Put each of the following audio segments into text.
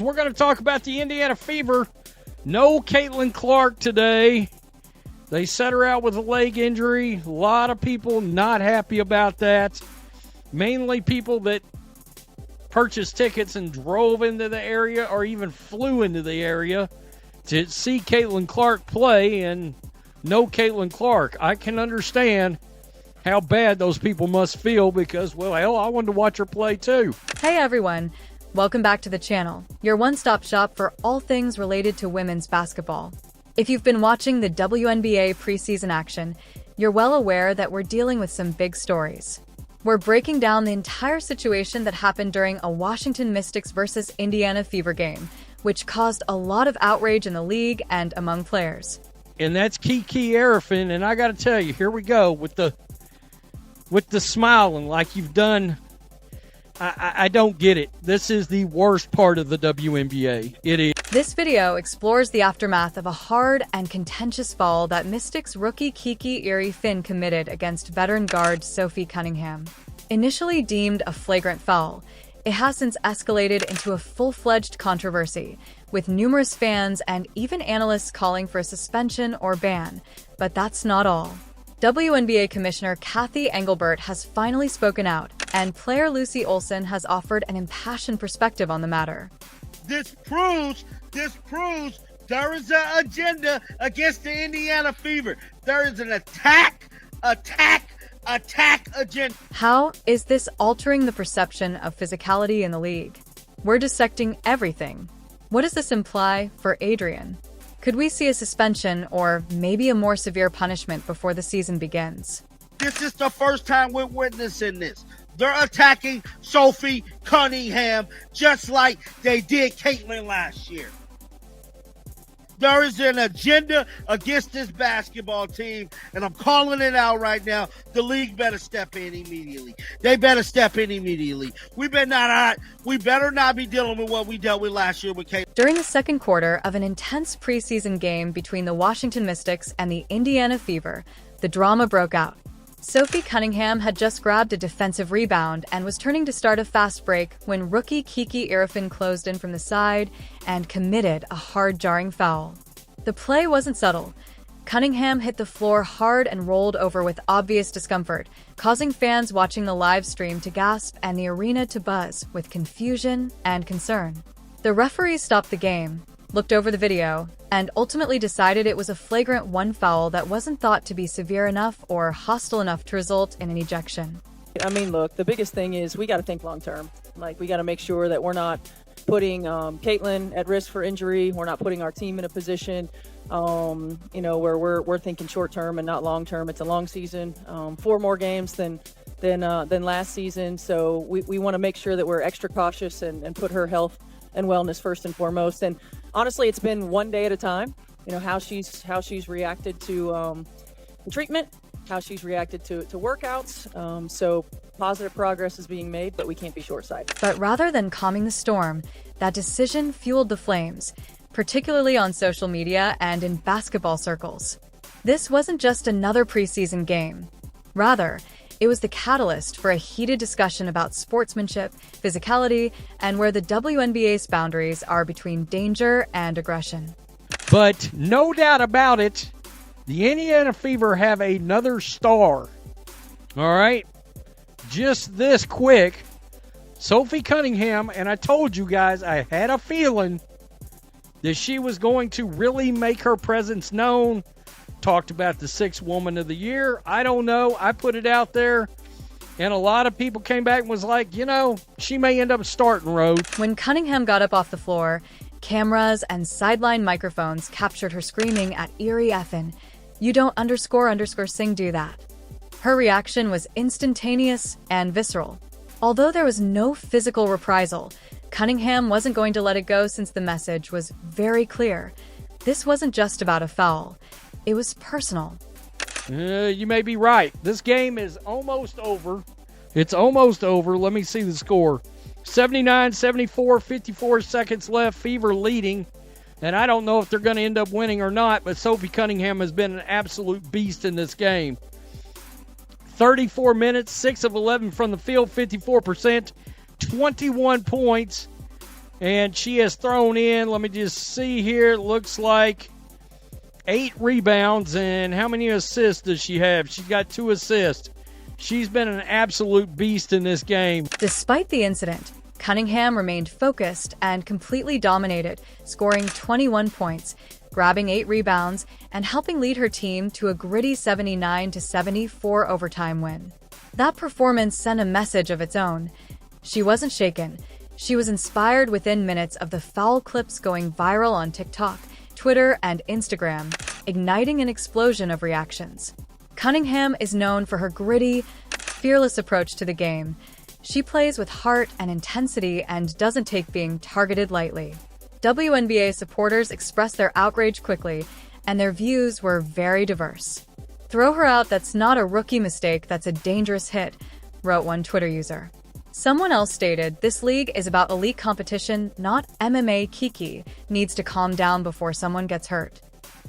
We're going to talk about the Indiana Fever. No Caitlin Clark today. They set her out with a leg injury. A lot of people not happy about that. Mainly people that purchased tickets and drove into the area or even flew into the area to see Caitlin Clark play, and no Caitlin Clark. I can understand how bad those people must feel because, well, hell, I wanted to watch her play too. Hey everyone, welcome back to the channel, your one-stop shop for all things related to women's basketball. If you've been watching the WNBA preseason action, you're well aware that we're dealing with some big stories. We're breaking down the entire situation that happened during a Washington Mystics versus Indiana Fever game, which caused a lot of outrage in the league and among players. And that's Kiki Erafin, and I got to tell you, here we go with the smiling like you've done. I don't get it. This is the worst part of the WNBA. It is. This video explores the aftermath of a hard and contentious foul that Mystics rookie Kiki Erafin committed against veteran guard Sophie Cunningham. Initially deemed a flagrant foul, it has since escalated into a full-fledged controversy, with numerous fans and even analysts calling for a suspension or ban. But that's not all. WNBA Commissioner Cathy Engelbert has finally spoken out, and player Lucy Olsen has offered an impassioned perspective on the matter. This proves there is an agenda against the Indiana Fever. There is an attack agenda. How is this altering the perception of physicality in the league? We're dissecting everything. What does this imply for Adrian? Could we see a suspension or maybe a more severe punishment before the season begins? This is the first time we're witnessing this. They're attacking Sophie Cunningham just like they did Caitlin last year. There is an agenda against this basketball team, and I'm calling it out right now. The league better step in immediately. They better step in immediately. We better not be dealing with what we dealt with last year with Caitlin. During the second quarter of an intense preseason game between the Washington Mystics and the Indiana Fever, the drama broke out. Sophie Cunningham had just grabbed a defensive rebound and was turning to start a fast break when rookie Kiki Erafin closed in from the side and committed a hard, jarring foul. The play wasn't subtle. Cunningham hit the floor hard and rolled over with obvious discomfort, causing fans watching the live stream to gasp and the arena to buzz with confusion and concern. The referee stopped the game, looked over the video, and ultimately decided it was a flagrant one foul that wasn't thought to be severe enough or hostile enough to result in an ejection. I mean, look, the biggest thing is we got to think long term. Like, we got to make sure that we're not putting Caitlin at risk for injury. We're not putting our team in a position, where we're thinking short term and not long term. It's a long season, 4 more games than last season. So we want to make sure that we're extra cautious and put her health and wellness first and foremost. And honestly, it's been one day at a time. You know, how she's reacted to treatment, how she's reacted to workouts. So positive progress is being made, but we can't be short-sighted. But rather than calming the storm, that decision fueled the flames, particularly on social media and in basketball circles. This wasn't just another preseason game. Rather, it was the catalyst for a heated discussion about sportsmanship, physicality, and where the WNBA's boundaries are between danger and aggression. But no doubt about it, the Indiana Fever have another star. All right? Just this quick, Sophie Cunningham, and I told you guys I had a feeling that she was going to really make her presence known. Talked about the 6th Woman of the Year. I don't know. I put it out there, and a lot of people came back and was like, she may end up starting road. When Cunningham got up off the floor, cameras and sideline microphones captured her screaming at Eerie effin', "You don't _ sing do that." Her reaction was instantaneous and visceral. Although there was no physical reprisal, Cunningham wasn't going to let it go since the message was very clear. This wasn't just about a foul. It was personal. You may be right. This game is almost over. It's almost over. Let me see the score. 79-74, 54 seconds left. Fever leading. And I don't know if they're going to end up winning or not, but Sophie Cunningham has been an absolute beast in this game. 34 minutes, 6 of 11 from the field, 54%, 21 points. And she has thrown in, let me just see here, it looks like 8 rebounds. And how many assists does she have? She's got 2 assists. She's been an absolute beast in this game. Despite the incident, Cunningham remained focused and completely dominated, scoring 21 points, grabbing 8 rebounds, and helping lead her team to a gritty 79-74 overtime win. That performance sent a message of its own. She wasn't shaken. She was inspired within minutes of the foul clips going viral on TikTok, Twitter, and Instagram, igniting an explosion of reactions. Cunningham is known for her gritty, fearless approach to the game. She plays with heart and intensity and doesn't take being targeted lightly. WNBA supporters expressed their outrage quickly, and their views were very diverse. "Throw her out, that's not a rookie mistake, that's a dangerous hit," wrote one Twitter user. Someone else stated, "This league is about elite competition, not MMA. Kiki needs to calm down before someone gets hurt."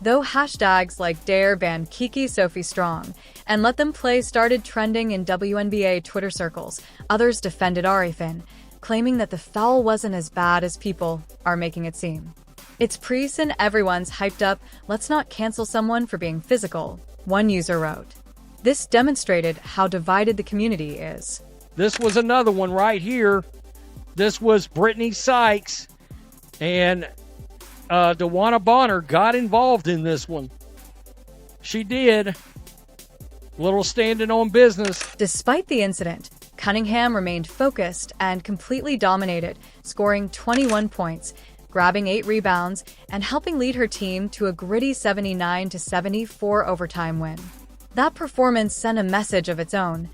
Though hashtags like Dare ban Kiki Sophie Strong and Let Them Play started trending in WNBA Twitter circles, others defended Arifin, claiming that the foul wasn't as bad as people are making it seem. "It's preseason, everyone's hyped up, let's not cancel someone for being physical," one user wrote. This demonstrated how divided the community is. This was another one right here. This was Brittany Sykes, and DeWanna Bonner got involved in this one. She did. Little standing on business. Despite the incident, Cunningham remained focused and completely dominated, scoring 21 points, grabbing 8 rebounds, and helping lead her team to a gritty 79-74 overtime win. That performance sent a message of its own.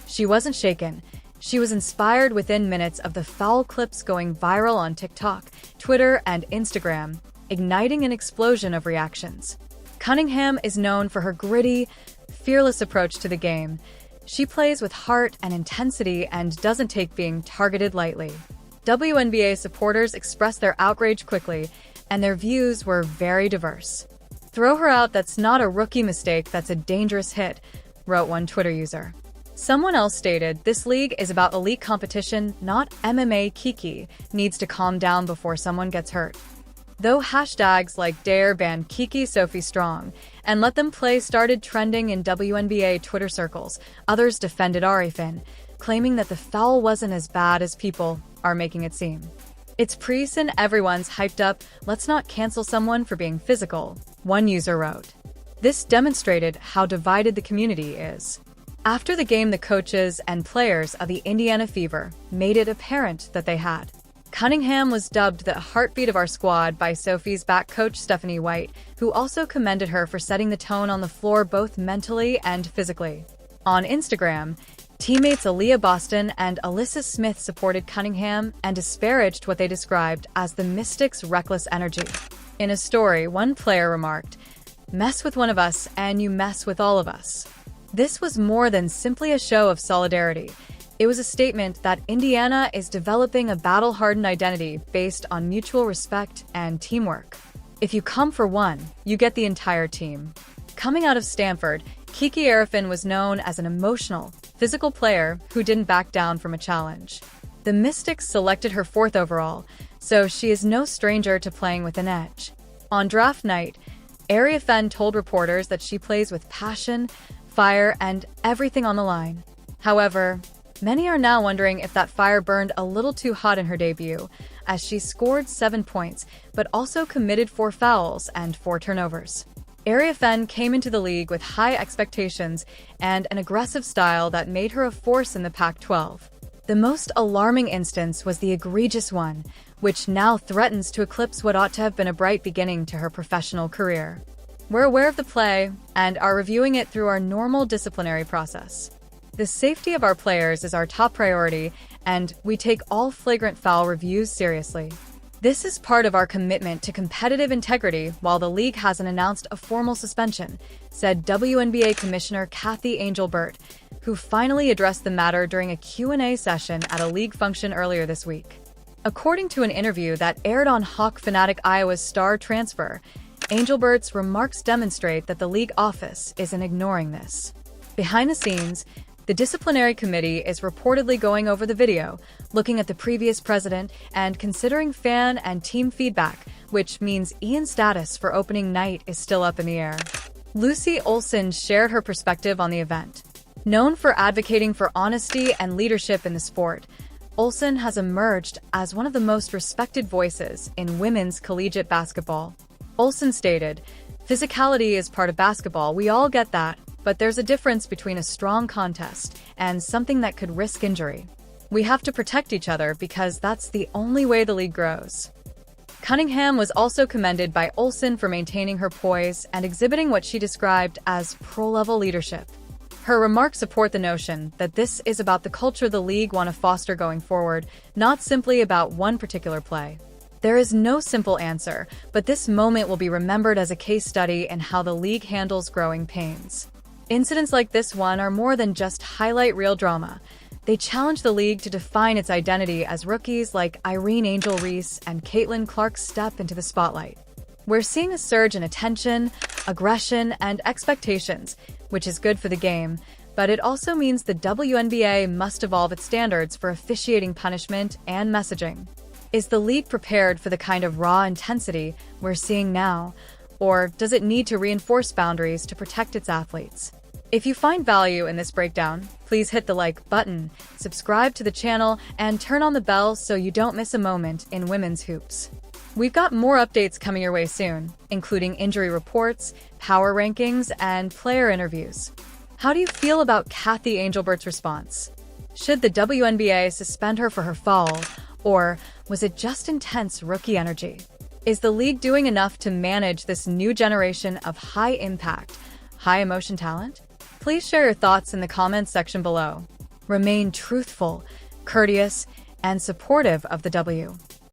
She wasn't shaken. She was inspired within minutes of the foul clips going viral on TikTok, Twitter, and Instagram, igniting an explosion of reactions. Cunningham is known for her gritty, fearless approach to the game. She plays with heart and intensity and doesn't take being targeted lightly. WNBA supporters expressed their outrage quickly, and their views were very diverse. "Throw her out, that's not a rookie mistake, that's a dangerous hit," wrote one Twitter user. Someone else stated, "This league is about elite competition, not MMA. Kiki needs to calm down before someone gets hurt." Though hashtags like Dare ban Kiki Sophie Strong and Let Them Play started trending in WNBA Twitter circles, others defended Arifin, claiming that the foul wasn't as bad as people are making it seem. "It's preseason, everyone's hyped up, let's not cancel someone for being physical," one user wrote. This demonstrated how divided the community is. After the game, the coaches and players of the Indiana Fever made it apparent that they had. Cunningham was dubbed the heartbeat of our squad by Sophie's back coach Stephanie White, who also commended her for setting the tone on the floor both mentally and physically. On Instagram, teammates Aaliyah Boston and Alyssa Smith supported Cunningham and disparaged what they described as the Mystics' reckless energy. In a story, one player remarked, "Mess with one of us and you mess with all of us." This was more than simply a show of solidarity. It was a statement that Indiana is developing a battle-hardened identity based on mutual respect and teamwork. If you come for one, you get the entire team. Coming out of Stanford, Kiki Arifin was known as an emotional, physical player who didn't back down from a challenge. The Mystics selected her 4th overall, so she is no stranger to playing with an edge. On draft night, Arifin told reporters that she plays with passion, fire, and everything on the line. However, many are now wondering if that fire burned a little too hot in her debut, as she scored 7 points, but also committed 4 fouls and 4 turnovers. Arifin came into the league with high expectations and an aggressive style that made her a force in the Pac-12. The most alarming instance was the egregious one, which now threatens to eclipse what ought to have been a bright beginning to her professional career. We're aware of the play and are reviewing it through our normal disciplinary process. The safety of our players is our top priority, and we take all flagrant foul reviews seriously. This is part of our commitment to competitive integrity while the league hasn't announced a formal suspension, said WNBA Commissioner Cathy Engelbert, who finally addressed the matter during a Q&A session at a league function earlier this week. According to an interview that aired on Hawk Fanatic Iowa's Star Transfer, Engelbert's remarks demonstrate that the league office isn't ignoring this. Behind the scenes, The disciplinary committee is reportedly going over the video, looking at the previous president, and considering fan and team feedback, which means Ian's status for opening night is still up in the air. Lucy Olsen shared her perspective on the event. Known for advocating for honesty and leadership in the sport, Olsen has emerged as one of the most respected voices in women's collegiate basketball. Olsen stated, "Physicality is part of basketball, we all get that, but there's a difference between a strong contest and something that could risk injury. We have to protect each other because that's the only way the league grows." Cunningham was also commended by Olsen for maintaining her poise and exhibiting what she described as pro-level leadership. Her remarks support the notion that this is about the culture the league want to foster going forward, not simply about one particular play. There is no simple answer, but this moment will be remembered as a case study in how the league handles growing pains. Incidents like this one are more than just highlight real drama. They challenge the league to define its identity as rookies like Irene Angel Reese and Caitlin Clark step into the spotlight. We're seeing a surge in attention, aggression, and expectations, which is good for the game, but it also means the WNBA must evolve its standards for officiating punishment and messaging. Is the league prepared for the kind of raw intensity we're seeing now, or does it need to reinforce boundaries to protect its athletes? If you find value in this breakdown, please hit the like button, subscribe to the channel, and turn on the bell so you don't miss a moment in women's hoops. We've got more updates coming your way soon, including injury reports, power rankings, and player interviews. How do you feel about Cathy Engelbert's response? Should the WNBA suspend her for her fall, or was it just intense rookie energy? Is the league doing enough to manage this new generation of high-impact, high-emotion talent? Please share your thoughts in the comments section below. Remain truthful, courteous, and supportive of the W.